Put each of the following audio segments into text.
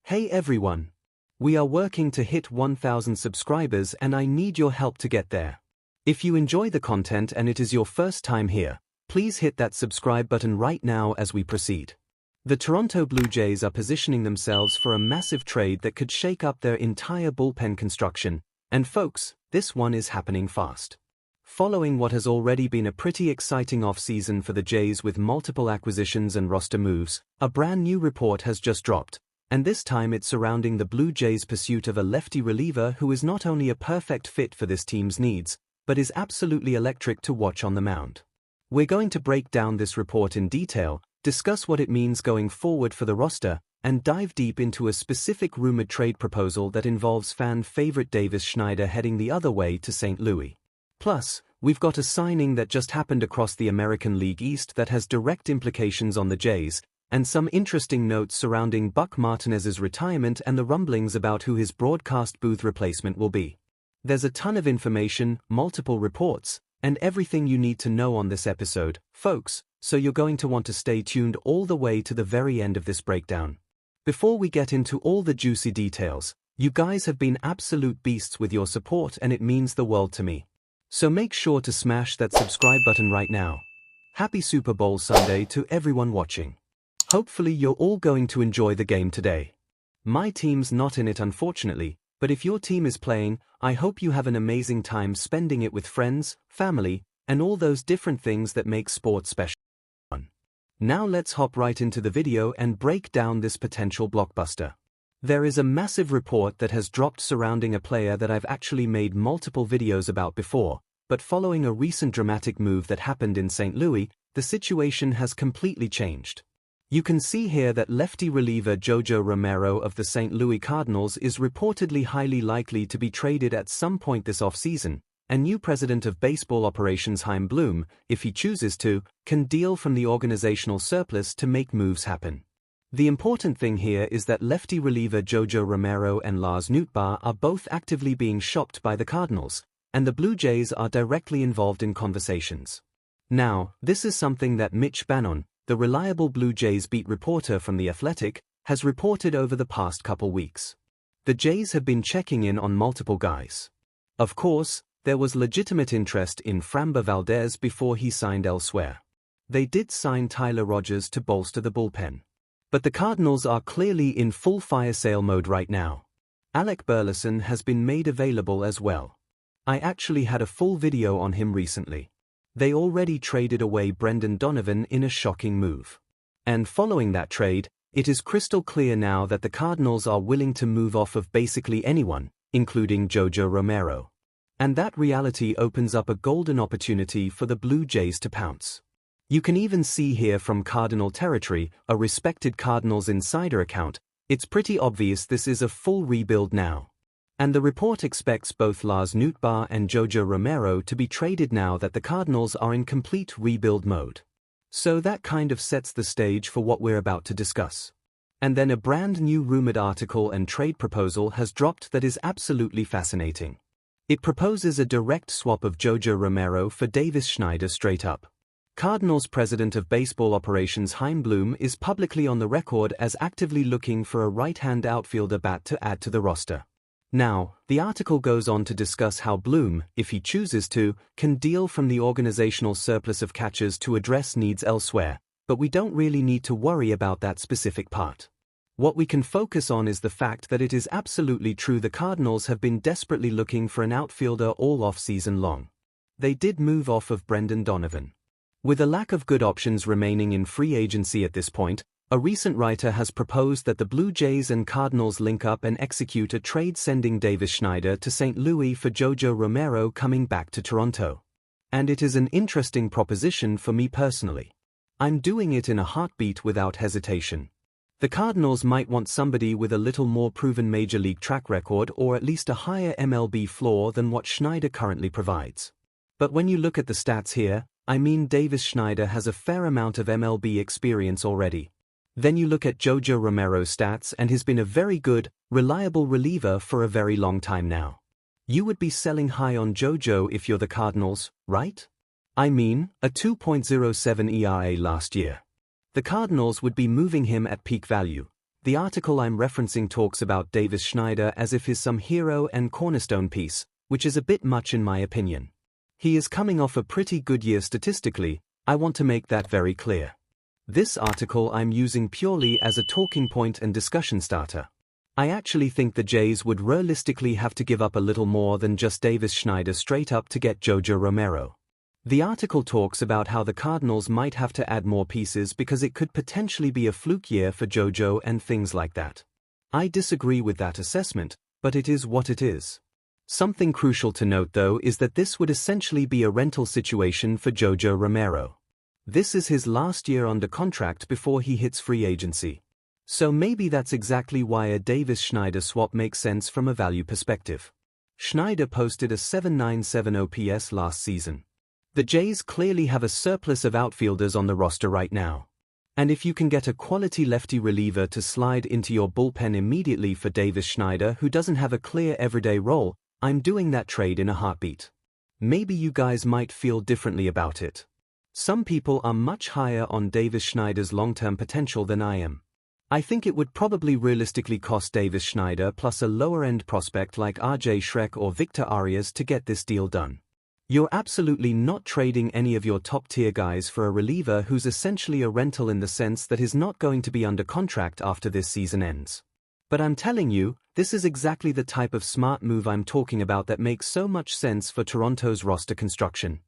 Hey everyone! We are working to hit 1,000 subscribers and I need your help to get there. If you enjoy the content and it is your first time here, please hit that subscribe button right now as we proceed. The Toronto Blue Jays are positioning themselves for a massive trade that could shake up their entire bullpen construction, and folks, this one is happening fast. Following what has already been a pretty exciting off-season for the Jays with multiple acquisitions and roster moves, a brand new report has just dropped. And this time it's surrounding the Blue Jays' pursuit of a lefty reliever who is not only a perfect fit for this team's needs, but is absolutely electric to watch on the mound. We're going to break down this report in detail, discuss what it means going forward for the roster, and dive deep into a specific rumored trade proposal that involves fan favorite Davis Schneider heading the other way to St. Louis. Plus, we've got a signing that just happened across the American League East that has direct implications on the Jays, and some interesting notes surrounding Buck Martinez's retirement and the rumblings about who his broadcast booth replacement will be. There's a ton of information, multiple reports, and everything you need to know on this episode, folks, so you're going to want to stay tuned all the way to the very end of this breakdown. Before we get into all the juicy details, you guys have been absolute beasts with your support and it means the world to me. So make sure to smash that subscribe button right now. Happy Super Bowl Sunday to everyone watching. Hopefully you're all going to enjoy the game today. My team's not in it unfortunately, but if your team is playing, I hope you have an amazing time spending it with friends, family, and all those different things that make sports special. Now let's hop right into the video and break down this potential blockbuster. There is a massive report that has dropped surrounding a player that I've actually made multiple videos about before, but following a recent dramatic move that happened in St. Louis, the situation has completely changed. You can see here that lefty reliever Jojo Romero of the St. Louis Cardinals is reportedly highly likely to be traded at some point this offseason, and new president of baseball operations Chaim Bloom, if he chooses to, can deal from the organizational surplus to make moves happen. The important thing here is that lefty reliever Jojo Romero and Lars Nootbaar are both actively being shopped by the Cardinals, and the Blue Jays are directly involved in conversations. Now, this is something that Mitch Bannon, the reliable Blue Jays beat reporter from The Athletic, has reported over the past couple weeks. The Jays have been checking in on multiple guys. Of course, there was legitimate interest in Framber Valdez before he signed elsewhere. They did sign Tyler Rogers to bolster the bullpen. But the Cardinals are clearly in full fire sale mode right now. Alec Burleson has been made available as well. I actually had a full video on him recently. They already traded away Brendan Donovan in a shocking move. And following that trade, it is crystal clear now that the Cardinals are willing to move off of basically anyone, including Jojo Romero. And that reality opens up a golden opportunity for the Blue Jays to pounce. You can even see here from Cardinal territory, a respected Cardinals insider account, it's pretty obvious this is a full rebuild now. And the report expects both Lars Nootbaar and Jojo Romero to be traded now that the Cardinals are in complete rebuild mode. So that kind of sets the stage for what we're about to discuss. And then a brand new rumored article and trade proposal has dropped that is absolutely fascinating. It proposes a direct swap of Jojo Romero for Davis Schneider straight up. Cardinals president of baseball operations Chaim Bloom is publicly on the record as actively looking for a right-hand outfielder bat to add to the roster. Now, the article goes on to discuss how Bloom, if he chooses to, can deal from the organizational surplus of catchers to address needs elsewhere, but we don't really need to worry about that specific part. What we can focus on is the fact that it is absolutely true the Cardinals have been desperately looking for an outfielder all off-season long. They did move off of Brendan Donovan. With a lack of good options remaining in free agency at this point, a recent writer has proposed that the Blue Jays and Cardinals link up and execute a trade sending Davis Schneider to St. Louis for Jojo Romero coming back to Toronto. And it is an interesting proposition for me personally. I'm doing it in a heartbeat without hesitation. The Cardinals might want somebody with a little more proven major league track record or at least a higher MLB floor than what Schneider currently provides. But when you look at the stats here, I mean Davis Schneider has a fair amount of MLB experience already. Then you look at Jojo Romero's stats and he's been a very good, reliable reliever for a very long time now. You would be selling high on Jojo if you're the Cardinals, right? I mean, a 2.07 ERA last year. The Cardinals would be moving him at peak value, The article I'm referencing talks about Davis Schneider as if he's some hero and cornerstone piece, which is a bit much in my opinion. He is coming off a pretty good year statistically, I want to make that very clear. This article I'm using purely as a talking point and discussion starter. I actually think the Jays would realistically have to give up a little more than just Davis Schneider straight up to get Jojo Romero. The article talks about how the Cardinals might have to add more pieces because it could potentially be a fluke year for Jojo and things like that. I disagree with that assessment, but it is what it is. Something crucial to note though is that this would essentially be a rental situation for Jojo Romero. This is his last year under contract before he hits free agency. So maybe that's exactly why a Davis Schneider swap makes sense from a value perspective. Schneider posted a .797 OPS last season. The Jays clearly have a surplus of outfielders on the roster right now. And if you can get a quality lefty reliever to slide into your bullpen immediately for Davis Schneider who doesn't have a clear everyday role, I'm doing that trade in a heartbeat. Maybe you guys might feel differently about it. Some people are much higher on Davis Schneider's long-term potential than I am. I think it would probably realistically cost Davis Schneider plus a lower-end prospect like RJ Schreck or Victor Arias to get this deal done. You're absolutely not trading any of your top-tier guys for a reliever who's essentially a rental in the sense that he's not going to be under contract after this season ends. But I'm telling you, this is exactly the type of smart move I'm talking about that makes so much sense for Toronto's roster construction.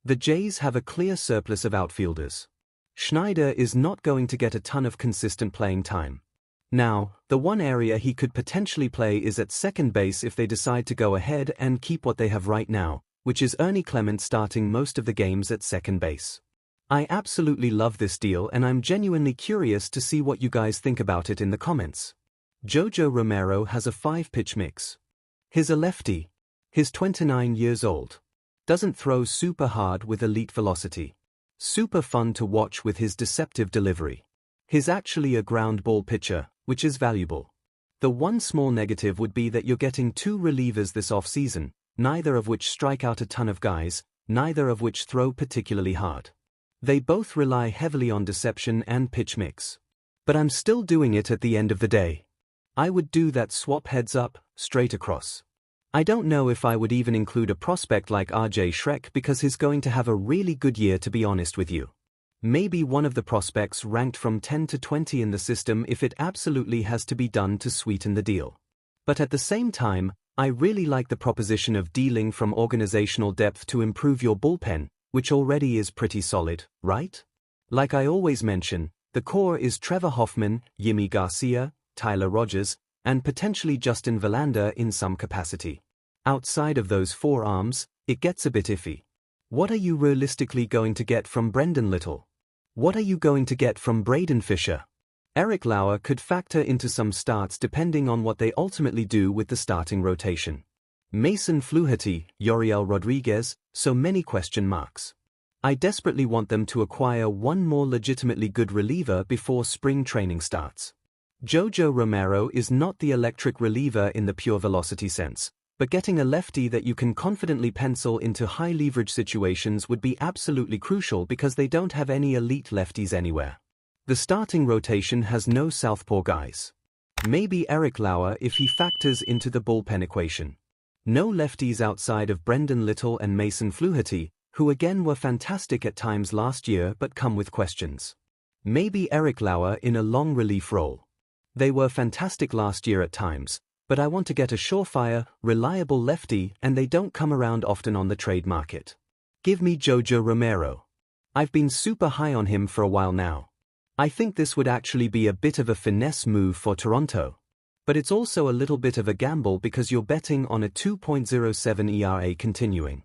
The Jays have a clear surplus of outfielders. Schneider is not going to get a ton of consistent playing time. Now, the one area he could potentially play is at second base if they decide to go ahead and keep what they have right now, which is Ernie Clement starting most of the games at second base. I absolutely love this deal and I'm genuinely curious to see what you guys think about it in the comments. Jojo Romero has a 5-pitch mix. He's a lefty. He's 29 years old. Doesn't throw super hard with elite velocity. Super fun to watch with his deceptive delivery. He's actually a ground ball pitcher, which is valuable. The one small negative would be that you're getting 2 relievers this offseason, neither of which strike out a ton of guys, neither of which throw particularly hard. They both rely heavily on deception and pitch mix. But I'm still doing it at the end of the day. I would do that swap heads up, straight across. I don't know if I would even include a prospect like RJ Schreck because he's going to have a really good year to be honest with you. Maybe one of the prospects ranked from 10 to 20 in the system if it absolutely has to be done to sweeten the deal. But at the same time, I really like the proposition of dealing from organizational depth to improve your bullpen, which already is pretty solid, right? Like I always mention, the core is Trevor Hoffman, Yimi Garcia, Tyler Rogers, and potentially Justin Verlander in some capacity. Outside of those 4 arms, it gets a bit iffy. What are you realistically going to get from Brendan Little? What are you going to get from Braden Fisher? Eric Lauer could factor into some starts depending on what they ultimately do with the starting rotation. Mason Fluharty, Yoriel Rodriguez, so many question marks. I desperately want them to acquire one more legitimately good reliever before spring training starts. Jojo Romero is not the electric reliever in the pure velocity sense, but getting a lefty that you can confidently pencil into high-leverage situations would be absolutely crucial because they don't have any elite lefties anywhere. The starting rotation has no southpaw guys. Maybe Eric Lauer if he factors into the bullpen equation. No lefties outside of Brendan Little and Mason Fluharty, who again were fantastic at times last year but come with questions. Maybe Eric Lauer in a long relief role. They were fantastic last year at times, but I want to get a surefire, reliable lefty and they don't come around often on the trade market. Give me Jojo Romero. I've been super high on him for a while now. I think this would actually be a bit of a finesse move for Toronto. But it's also a little bit of a gamble because you're betting on a 2.07 ERA continuing.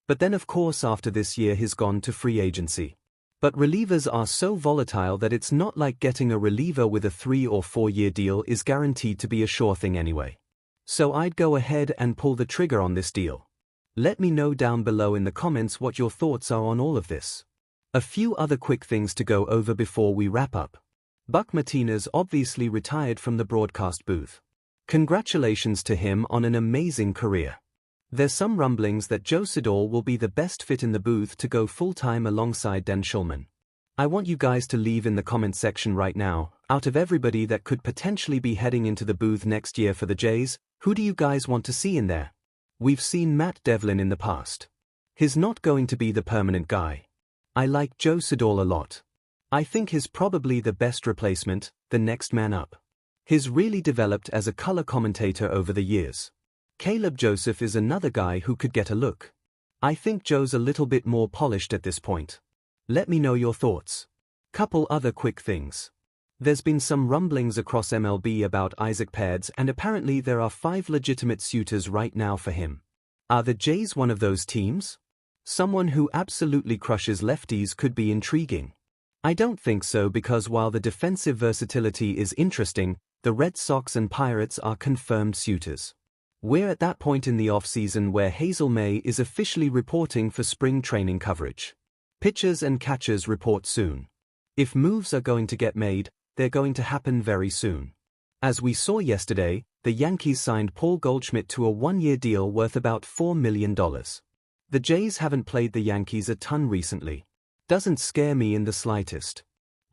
But then of course after this year he's gone to free agency. But relievers are so volatile that it's not like getting a reliever with a 3 or 4 year deal is guaranteed to be a sure thing anyway. So I'd go ahead and pull the trigger on this deal. Let me know down below in the comments what your thoughts are on all of this. A few other quick things to go over before we wrap up. Buck Martinez obviously retired from the broadcast booth. Congratulations to him on an amazing career. There's some rumblings that Joe Sedol will be the best fit in the booth to go full-time alongside Dan Shulman. I want you guys to leave in the comment section right now, Out of everybody that could potentially be heading into the booth next year for the Jays, who do you guys want to see in there? We've seen Matt Devlin in the past. He's not going to be the permanent guy. I like Joe Sedal a lot. I think he's probably the best replacement, the next man up. He's really developed as a color commentator over the years. Caleb Joseph is another guy who could get a look. I think Joe's a little bit more polished at this point. Let me know your thoughts. Couple other quick things. There's been some rumblings across MLB about Isaac Paredes, and apparently there are 5 legitimate suitors right now for him. Are the Jays one of those teams? Someone who absolutely crushes lefties could be intriguing. I don't think so, because while the defensive versatility is interesting, the Red Sox and Pirates are confirmed suitors. We're at that point in the offseason where Hazel May is officially reporting for spring training coverage. Pitchers and catchers report soon. If moves are going to get made, they're going to happen very soon. As we saw yesterday, the Yankees signed Paul Goldschmidt to a 1-year deal worth about $4 million. The Jays haven't played the Yankees a ton recently. Doesn't scare me in the slightest.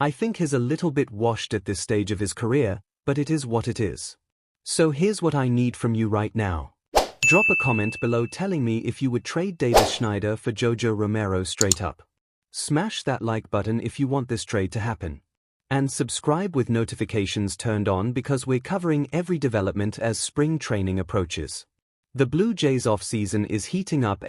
I think he's a little bit washed at this stage of his career, but it is what it is. So here's what I need from you right now. Drop a comment below telling me if you would trade Davis Schneider for Jojo Romero straight up. Smash that like button if you want this trade to happen. And subscribe with notifications turned on, because we're covering every development as spring training approaches. The Blue Jays offseason is heating up, and